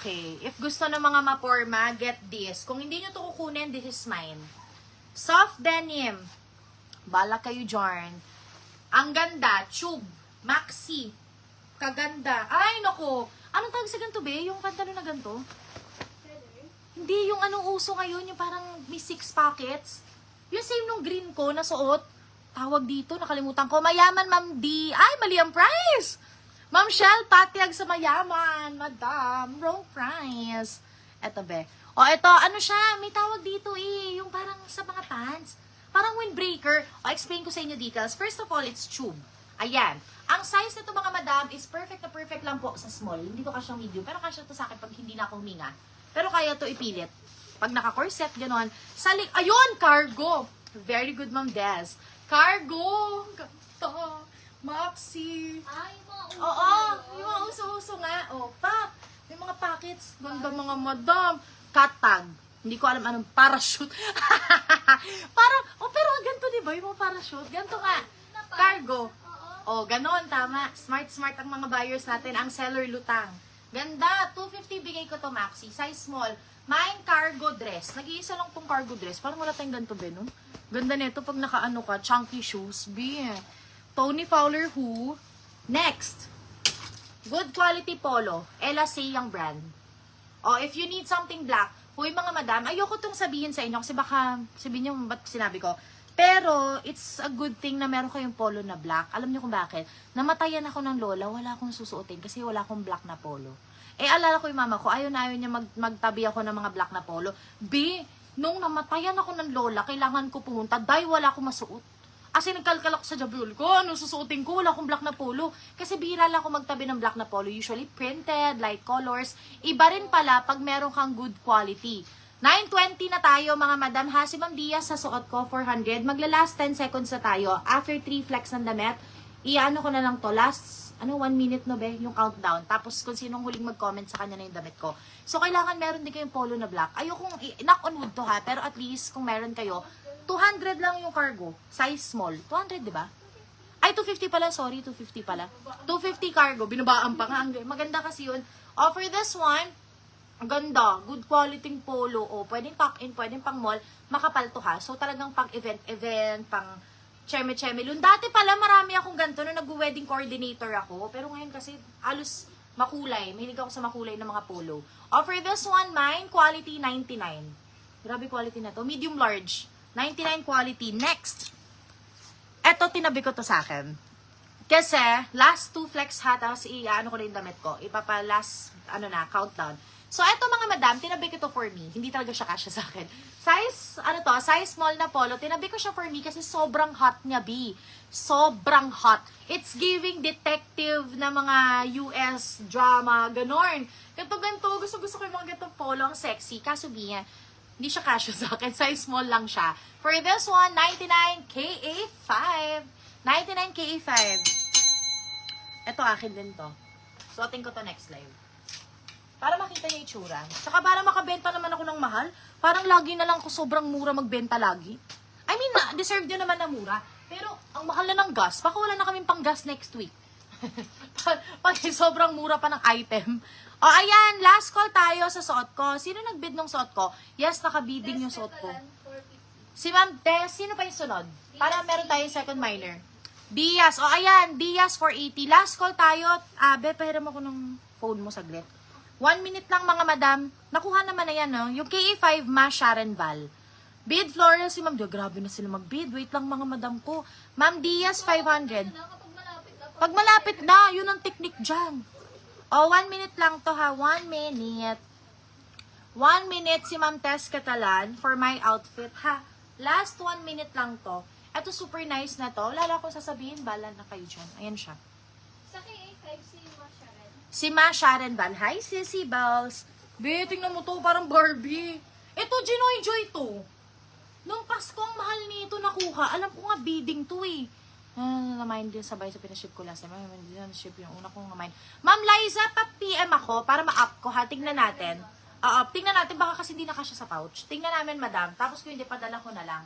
Okay. If gusto ng mga maporma, get this. Kung hindi nyo to kukunin, this is mine. Soft denim. Bala kayo dyan. Ang ganda. Tube. Maxi. Kaganda. Ay, naku. Anong tawag sa ganito, be? Yung pantalon na ganito? Hindi, yung anong uso ngayon, yung parang may 6 pockets. Yung same nung green ko na suot. Tawag dito, nakalimutan ko. Mayaman, Ma'am D. Ay, mali ang price. Ma'am Shell, patiag sa mayaman. Madam, wrong price. Eto, be. O, eto, ano siya? May tawag dito eh. Yung parang sa mga pants. Parang windbreaker. O, explain ko sa inyo details. First of all, it's tube. Ayan. Ang size nito mga madam is perfect na perfect lang po sa small. Hindi ko kasyang medium. Pero kasya to sa akin pag hindi na ako huminga. Pero kaya to ipilit. Pag naka-corset, gano'n. Ayun, cargo. Very good, Ma'am Des. Cargo. Ganda. Maxi. Ay, mauso. Oo, yung mga uso-uso nga. O, may mga pockets. Ganda mga madam. Cat tag. Hindi ko alam anong parachute. Pero ganito diba? Yung mga parachute. Ganito nga. Cargo. O, ganon, tama. Smart ang mga buyers natin. Ang seller lutang. Ganda. 250 bigay ko to, Maxi. Size small. Mine cargo dress. Nag-iisa lang tong cargo dress. Parang wala tayong ganito, be, no? Ganda nito pag nakaano ka. Chunky shoes. Be. Tony Fowler Who. Next. Good quality polo. Ella Say yung brand. O, if you need something black, huy mga madam, ayoko tong sabihin sa inyo kasi baka sabihin nyo, ba't sinabi ko? Pero, it's a good thing na meron kayong polo na black. Alam niyo kung bakit? Namatayan ako ng lola, wala akong susuotin kasi wala akong black na polo. Eh, alala ko yung mama ko, ayaw na ayaw niya magtabi ako ng mga black na polo. B, nung namatayan ako ng lola, kailangan ko pumunta dahil wala akong masuot. Kasi nagkalkal ako sa jabul ko, ano susuotin ko, wala akong black na polo. Kasi bihira lang ako magtabi ng black na polo. Usually printed, light colors. Iba rin pala pag meron kang good quality. 9:20 na tayo mga madam ha. Si Ma'am Diaz sa suot ko 400. Magla-last 10 seconds na tayo. After 3 flex ng damit, iano ko na lang to. Last 1 minute no be, yung countdown. Tapos kung sinong huling mag-comment sa kanya na yung damit ko. So kailangan meron din kayong polo na black. Ayokong knock on wood to ha. Pero at least kung meron kayo, 200 lang yung cargo. Size small. 200 di ba? Ay, 250 pala. Sorry, 250 pala. 250 cargo. Binabaan pa nga. Maganda kasi yun. Offer this one. Ang ganda, good quality polo, o pwedeng tuck-in, pwedeng pang mall, makapal to ha. So talagang pang event, pang cheme-cheme. Dati pala marami akong ganito nung nag-wedding coordinator ako, pero ngayon kasi alos makulay. Mahilig ako sa makulay ng mga polo. Offer this one, mine, quality 99. Grabe quality na to. Medium large, 99 quality. Next. Eto, tinabi ko to sa akin. Kasi, last 2 flex ha, tapos ano ko na yung damit ko. Last, countdown. So, eto mga madam, tinabi ko to for me. Hindi talaga siya kasya sa akin. Size, size small na polo. Tinabi ko siya for me kasi sobrang hot niya, B. Sobrang hot. It's giving detective na mga US drama, ganon. Ganto-ganto, gusto ko yung mga gantong polo, ang sexy. Kaso, B, hindi siya kasya sa akin. Size small lang siya. For this one, 99 KA5. 99 KA5. Eto, akin din to. Suotin ko to next live. Para makita niya itsura. Saka para makabenta naman ako ng mahal, parang lagi na lang ako sobrang mura magbenta lagi. I mean, deserve nyo naman na mura. Pero, ang mahal na ng gas, baka wala na kaming pang gas next week. Pag sobrang mura pa ng item. O, ayan, last call tayo sa suot ko. Sino nagbid ng suot ko? Yes, nakabiding yung suot ko. Si Ma'am Tess, sino pa yung sunod? Para meron tayong second minor. Diaz, o ayan, Diaz 480. Last call tayo. Abe, pahiram ako ng phone mo saglit. 1 minute lang mga madam. Nakuha naman na yan, no? Yung KA5, Ma Sharon Val. Bid Floral si Ma'am. Grabe na sila mag-bid. Wait lang mga madam ko. Ma'am Diaz, 500. Pag malapit na, yun ang technique dyan. O, 1 minute lang to ha. 1 minute. 1 minute si Ma'am Tess Catalan for my outfit ha. Last 1 minute lang to. Ito super nice na to. Lala ko sasabihin, bala na kayo dyan. Ayan siya. Sa KA5, si Ma Sharon. Si Ma Sharon Van. Hi, Sissy Bells. Be, tingnan mo to, parang Barbie. Ito, Ginoy-Joy to. Nung Pasko, ang mahal nito nakuha. Alam ko nga, bidding to eh. Na-mind din sabay sa pinaship ko last time. Hindi na ship yung una kong na-mind. Ma'am Liza, pa-PM ako para ma-up ko ha. Tingnan natin. Tingnan natin, baka kasi hindi na kasya sa pouch. Tingnan namin, madam. Tapos kung hindi, padala ko na lang.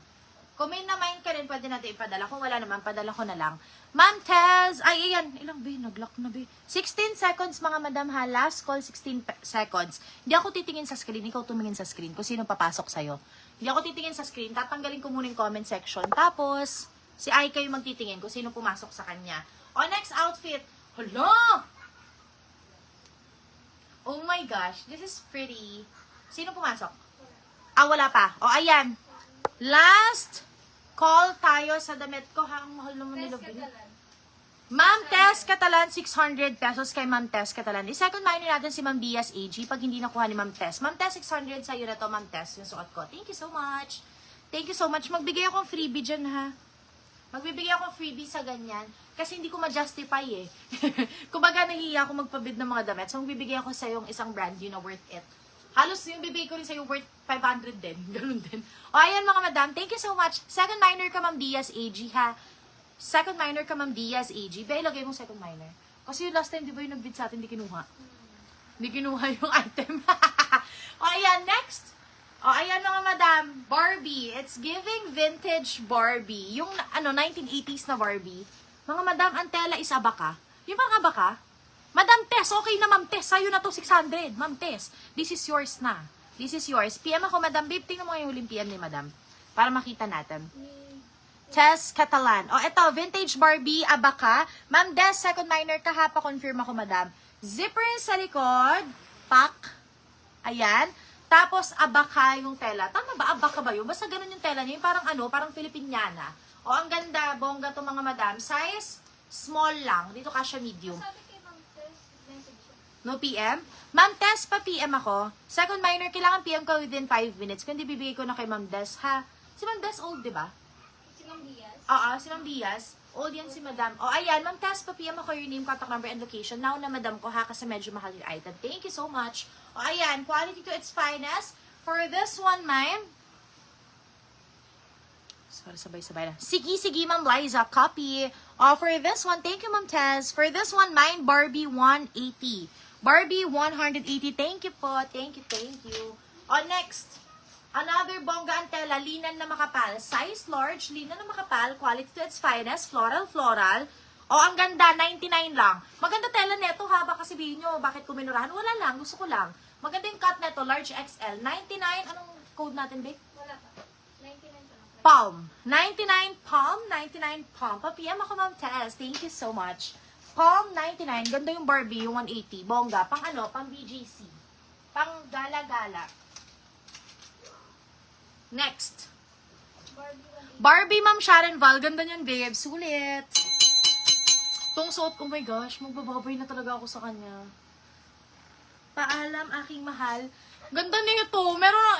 Kung may na-mind ka rin, pwede natin ipadala. Kung wala naman, padala ko na lang. Ma'am Tez, ay, ayan, ilang ba? Nag-lock na ba? 16 seconds, mga madam ha. Last call, 16 seconds. Hindi ako titingin sa screen. Ikaw tumingin sa screen kung sino papasok sa'yo. Hindi ako titingin sa screen. Tatanggalin ko muna yung comment section. Tapos, si Aika yung magtitingin kung sino pumasok sa kanya. O, next outfit. Hala! Oh my gosh, this is pretty. Sino pumasok? Ah, wala pa. O, ayan. Last call tayo sa damit ko. Ha, ang mahal naman nila. Ma'am Tess Catalan, 600 pesos kay Ma'am Tess Catalan. I-second minor natin si Ma'am Bias AG pag hindi nakuha ni Ma'am Tess. Ma'am Tess, 600 sa'yo na to, Ma'am Tess, yung suot ko. Thank you so much. Thank you so much. Magbigay akong freebie dyan, ha? Magbibigay akong freebie sa ganyan. Kasi hindi ko ma-justify, eh. Kumbaga, nahihiya ako magpabid ng mga damit. So, magbibigay ako sa yung isang brand, you know, worth it. Halos yung bibigay ko rin sa'yo worth 500 din. Ganun din. O, ayan mga madam. Thank you so much. Second minor ka, Ma'am Diaz AG, ha? Second minor ka, Ma'am Diaz AG. Ba, ilagay mo second minor. Kasi yung last time, di ba yung nag-bid sa atin, hindi kinuha. Hindi kinuha yung item. O, ayan. Next. O, ayan mga madam. Barbie. It's giving vintage Barbie. Yung, 1980s na Barbie. Mga madam, ang tela is abaka. Yung parang abaka. Madam Tess, okay na Ma'am Tess. Sa'yo na to 600. Ma'am Tess, this is yours na. This is yours. PM ako, Madam Babe. Tingnan mo yung huling PM ni Madam. Para makita natin. Tess Catalan. O, eto, vintage Barbie, abaka. Ma'am Des, second minor ka ha. Pa-confirm ako, Madam. Zipper sa likod. Pack. Ayan. Tapos, abaka yung tela. Tama ba? Abaka ba yun? Basta ganun yung tela niya. Yung parang parang Filipiniana. O, ang ganda. Bongga to mga Madam. Size, small lang. Dito kasya medium. Sabi kay Ma'am Tess, message siya. No PM? Ma'am Tess, pa-PM ako. Second minor, kailangan PM ka within 5 minutes. Kundi bibigay ko na kay Ma'am Des, ha? Si Ma'am Des old, di ba? Si Ma'am Diaz. Oo, si Ma'am Diaz. Old yan si Madam. O, ayan, Ma'am Tess, pa-PM ako your name, contact number, and location. Now na Madam ko, ha? Kasi medyo mahal yung item. Thank you so much. O, ayan, quality to its finest. For this one, ma'am. Sorry, sabay-sabay na. Sige, Ma'am Liza, copy. For this one, thank you, Ma'am Tess. For this one, mine, Barbie 180. Barbie 180. Thank you po. Thank you. O, next. Another bongga ang tela, linan na makapal. Size large, linan na makapal. Quality to its finest. Floral. O, ang ganda, 99 lang. Maganda tela neto ha. Baka sabihin nyo, bakit kuminurahan? Wala lang, gusto ko lang. Maganda yung cut neto, large XL. 99, anong code natin, babe? Wala pa. 99 pa lang. Palm. 99 palm. Pa-PM ako, Ma'am Tess. Thank you so much. Palm 99. Ganda yung Barbie, yung 180. Bongga. Pang pang BGC. Pang gala-gala. Next. Barbie, Ma'am Sharon Val. Ganda niyan, babe. Sulit. Tong suot, oh my gosh. Magbababay na talaga ako sa kanya. Paalam, aking mahal. Ganda nito. Meron